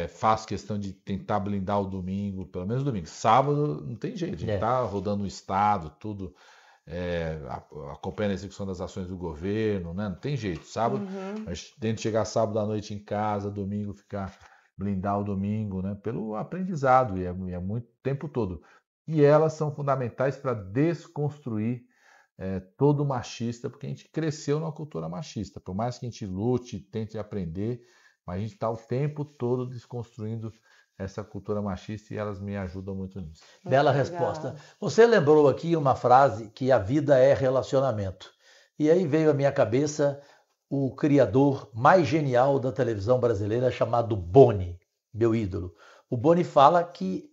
Faço questão de tentar blindar o domingo, pelo menos domingo. Sábado não tem jeito, a gente tá rodando o estado, tudo, acompanhando a execução das ações do governo, né? Não tem jeito. Sábado, a gente tenta chegar sábado à noite em casa, domingo blindar o domingo, né? Pelo aprendizado, e é muito tempo todo. E elas são fundamentais para desconstruir todo machista, porque a gente cresceu numa cultura machista. Por mais que a gente lute, tente aprender, mas a gente está o tempo todo desconstruindo essa cultura machista e elas me ajudam muito nisso. Bela resposta. Você lembrou aqui uma frase que a vida é relacionamento. E aí veio à minha cabeça o criador mais genial da televisão brasileira chamado Boni, meu ídolo. O Boni fala que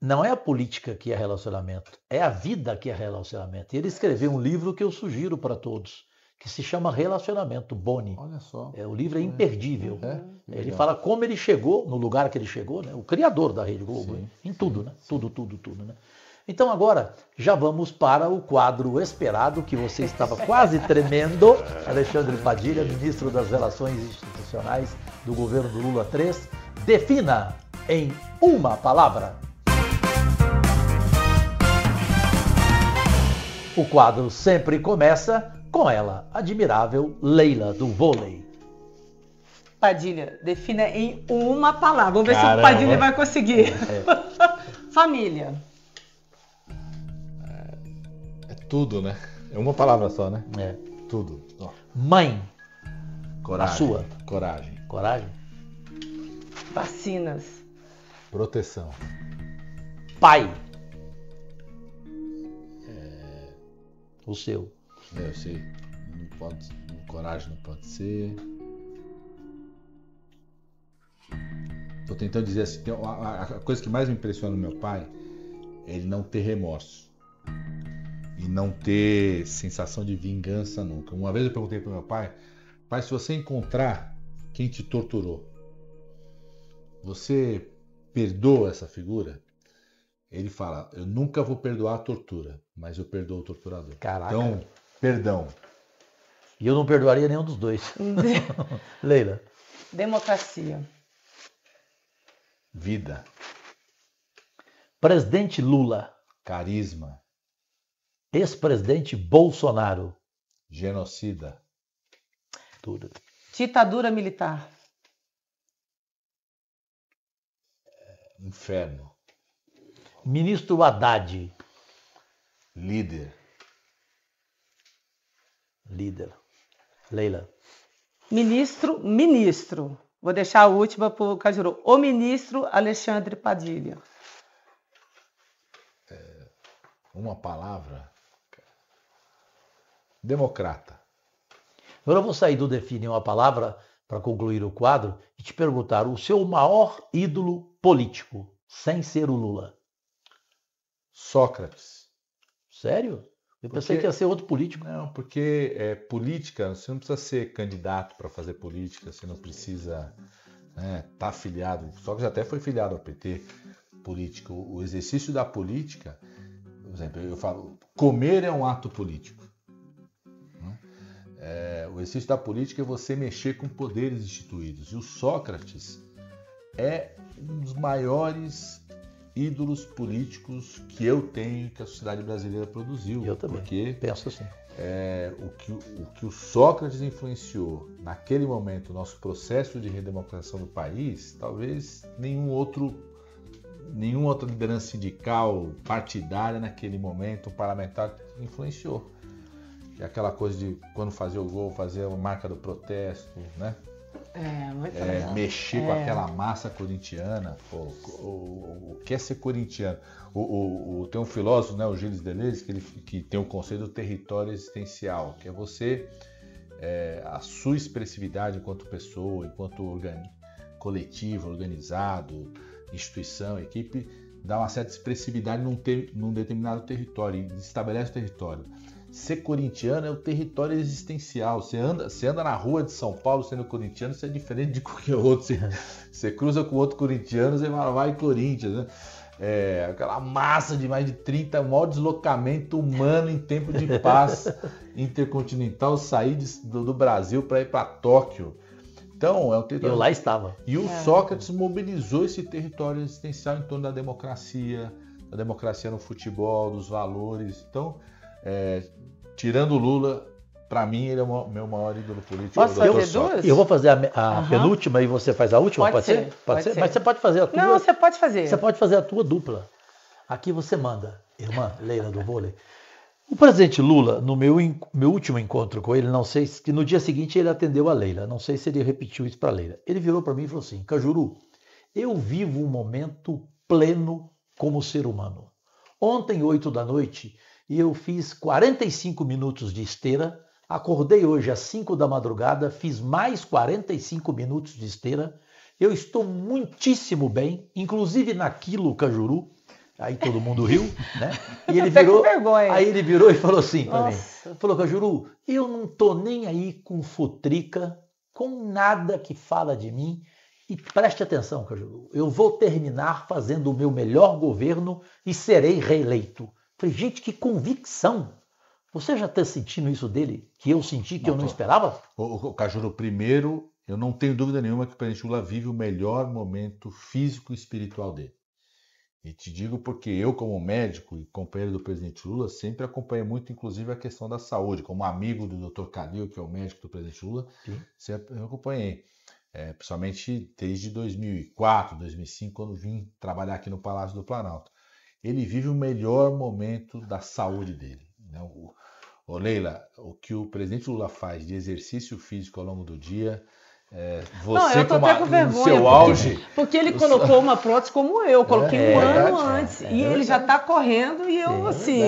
não é a política que é relacionamento, é a vida que é relacionamento. E ele escreveu um livro que eu sugiro para todos, que se chama Relacionamento, Boni. Olha só. O livro é imperdível. Ele legal. fala como ele chegou no lugar que ele chegou, né? O criador da Rede Globo, Sim, em tudo, né? Tudo, né? Então agora já vamos para o quadro esperado, que você estava quase tremendo. Alexandre Padilha, ministro das Relações Institucionais do governo do Lula III. Defina em uma palavra. O quadro sempre começa com ela, admirável Leila do vôlei. Padilha, defina em uma palavra. Vamos ver Caramba. se o Padilha vai conseguir. Família. É tudo, né? É uma palavra só, né? É. Tudo. Ó. Mãe. Coragem. A sua. Coragem. Coragem. Vacinas. Proteção. Pai. O seu. Eu sei. Não pode. Coragem não pode ser. Tô tentando dizer assim, a coisa que mais me impressiona no meu pai é ele não ter remorso e não ter sensação de vingança nunca. Uma vez eu perguntei pro meu pai, se você encontrar quem te torturou, você perdoa essa figura? Ele fala, eu nunca vou perdoar a tortura, mas eu perdoo o torturador. Caraca. Então, perdão. E eu não perdoaria nenhum dos dois. Leila. Democracia. Vida. Presidente Lula. Carisma. Ex-presidente Bolsonaro. Genocida. Tudo. Ditadura militar. Inferno. Ministro Haddad. Líder. Líder. Leila. Ministro. Vou deixar a última para o Cajuru. O ministro Alexandre Padilha. Uma palavra. Democrata. Agora eu vou sair do Define uma palavra para concluir o quadro e te perguntar o seu maior ídolo político, sem ser o Lula. Sócrates. Sério? Eu pensei que ia ser outro político. Não, porque política, você não precisa ser candidato para fazer política, você não precisa estar afiliado. Sócrates até foi filiado ao PT político. O exercício da política, por exemplo, eu falo, comer é um ato político. O exercício da política é você mexer com poderes instituídos. E o Sócrates é um dos maiores ídolos políticos que eu tenho, que a sociedade brasileira produziu. Eu também porque penso assim. O que o Sócrates influenciou naquele momento, o nosso processo de redemocratização do país, talvez nenhuma outra liderança sindical, partidária naquele momento, parlamentar, influenciou. Que é aquela coisa de quando fazia o gol, fazer a marca do protesto, né? Muito legal. Mexer com aquela massa corintiana. O que é ser corintiano? Tem um filósofo, né, o Gilles Deleuze, que tem o conceito do território existencial, que é você, a sua expressividade enquanto pessoa, enquanto coletivo, organizado, instituição, equipe, dá uma certa expressividade num determinado território e estabelece o território. Ser corintiano é o território existencial. Você anda na rua de São Paulo sendo corintiano, você é diferente de qualquer outro. Você cruza com outro corintiano, você vai Corinthians, né? Aquela massa de mais de 30, o maior deslocamento humano em tempo de paz intercontinental, sair do Brasil para ir para Tóquio. Então, é um território. Eu lá estava. E o Sócrates mobilizou esse território existencial em torno da democracia no futebol, dos valores. Então, tirando o Lula, para mim ele é o meu maior ídolo político. Posso fazer duas? Eu vou fazer a penúltima e você faz a última, pode ser? Pode ser. Mas você pode fazer a tua. Não, você pode fazer. Você pode fazer a tua dupla. Aqui você manda, irmã Leila do vôlei. O presidente Lula, no meu último encontro com ele, não sei se no dia seguinte ele atendeu a Leila, não sei se ele repetiu isso para a Leila. Ele virou para mim e falou assim: Cajuru, eu vivo um momento pleno como ser humano. Ontem, 8 da noite, eu fiz 45 minutos de esteira, acordei hoje às 5 da madrugada, fiz mais 45 minutos de esteira. Eu estou muitíssimo bem, inclusive naquilo, Cajuru, Aí todo mundo riu, né? E ele virou, aí ele virou e falou assim para mim. Falou, Cajuru, eu não tô nem aí com futrica, com nada que fala de mim. E preste atenção, Cajuru, eu vou terminar fazendo o meu melhor governo e serei reeleito. Falei, gente, que convicção! Você já está sentindo isso dele? Que eu senti que eu não esperava? O Cajuru, primeiro, eu não tenho dúvida nenhuma que o presidente Lula vive o melhor momento físico e espiritual dele. E te digo porque eu, como médico e companheiro do presidente Lula, sempre acompanhei muito, inclusive, a questão da saúde. Como amigo do Dr. Calil, que é o médico do presidente Lula, sempre eu acompanhei. Principalmente desde 2004, 2005, quando vim trabalhar aqui no Palácio do Planalto. Ele vive o melhor momento da saúde dele. Leila, o que o presidente Lula faz de exercício físico ao longo do dia, você eu tô até com vergonha, no seu auge... Porque ele colocou uma prótese como eu coloquei um ano antes, e ele já está correndo, e eu assim,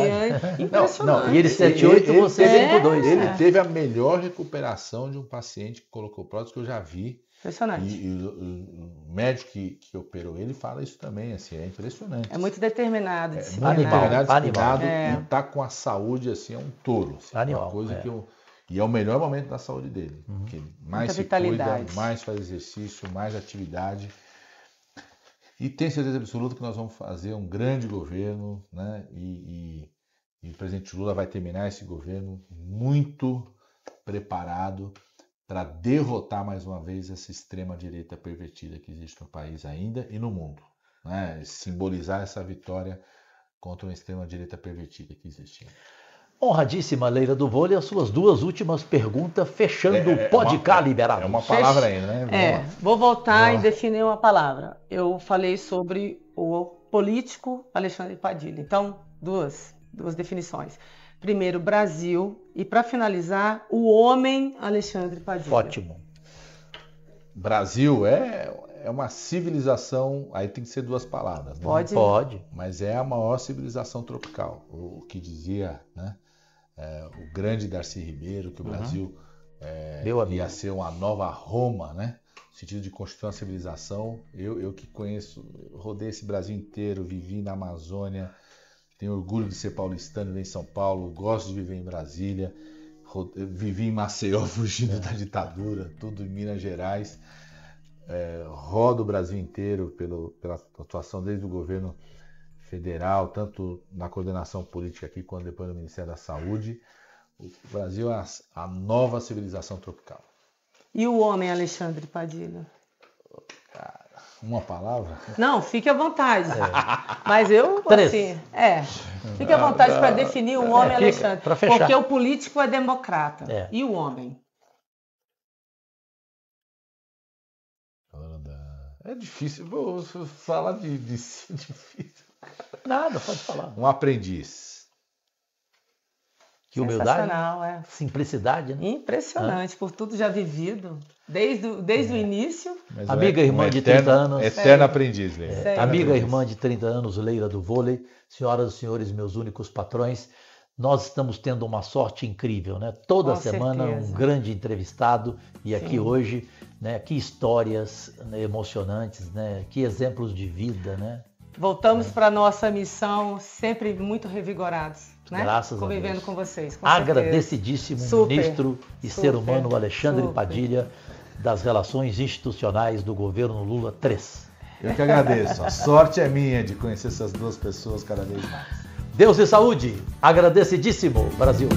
impressionante. E ele 7,8, você 7,2. Ele teve a melhor recuperação de um paciente que colocou prótese que eu já vi. Impressionante. E o médico que operou ele fala isso também, assim, é impressionante. É muito determinado, animado e tá com a saúde, assim, é um touro. Assim, animal, uma coisa que e é o melhor momento da saúde dele. Porque mais se cuida, mais faz exercício, mais atividade. E tenho certeza absoluta que nós vamos fazer um grande governo, né? E o presidente Lula vai terminar esse governo muito preparado para derrotar mais uma vez essa extrema-direita pervertida que existe no país ainda e no mundo. Né? Simbolizar essa vitória contra uma extrema-direita pervertida que existe. Honradíssima, Leila do Vôlei, as suas duas últimas perguntas, fechando o Podcast Liberado. É uma palavra ainda, né? Vou voltar e definir uma palavra. Eu falei sobre o político Alexandre Padilha. Então, duas definições. Primeiro, Brasil. E, para finalizar, o homem Alexandre Padilha. Ótimo. Brasil é uma civilização, aí tem que ser duas palavras. Né? Pode. Mas é a maior civilização tropical. O que dizia o grande Darcy Ribeiro, que o Brasil ia ser uma nova Roma, né? No sentido de constituir uma civilização. Eu que conheço, rodei esse Brasil inteiro, vivi na Amazônia, tenho orgulho de ser paulistano, viver em São Paulo, gosto de viver em Brasília, vivi em Maceió fugindo da ditadura, tudo em Minas Gerais, rodo o Brasil inteiro pela atuação desde o governo federal, tanto na coordenação política aqui quanto depois no Ministério da Saúde. O Brasil é a nova civilização tropical. E o homem Alexandre Padilha? Uma palavra? Não, fique à vontade. Mas eu, assim, fique à vontade para definir o homem Alexandre. Porque o político é democrata. E o homem? É difícil. Vou falar de si, difícil. Nada, pode falar. Um aprendiz. Que humildade, simplicidade, né? Impressionante, por tudo já vivido, desde o início. Mas amiga e irmã de 30 anos. Eterno aprendiz, Leila. Amiga e irmã de 30 anos, Leila do Vôlei, senhoras e senhores, meus únicos patrões, nós estamos tendo uma sorte incrível, né? Toda semana um grande entrevistado e aqui hoje, né? Que histórias emocionantes, né? Que exemplos de vida, né? Voltamos para a nossa missão sempre muito revigorados. Né? Graças a Deus. Convivendo com vocês. Agradecidíssimo ministro e ser humano Alexandre Padilha, das Relações Institucionais do governo Lula III. Eu que agradeço. A sorte é minha de conhecer essas duas pessoas cada vez mais. Deus e saúde. Agradecidíssimo, Brasil.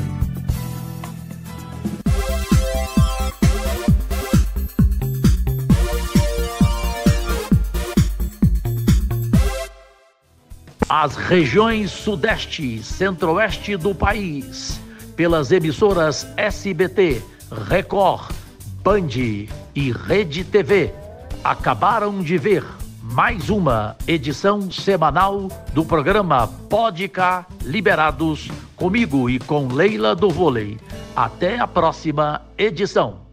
As regiões Sudeste e Centro-Oeste do país, pelas emissoras SBT, Record, Band e Rede TV, acabaram de ver mais uma edição semanal do programa Podcast Liberados, comigo e com Leila do Vôlei. Até a próxima edição.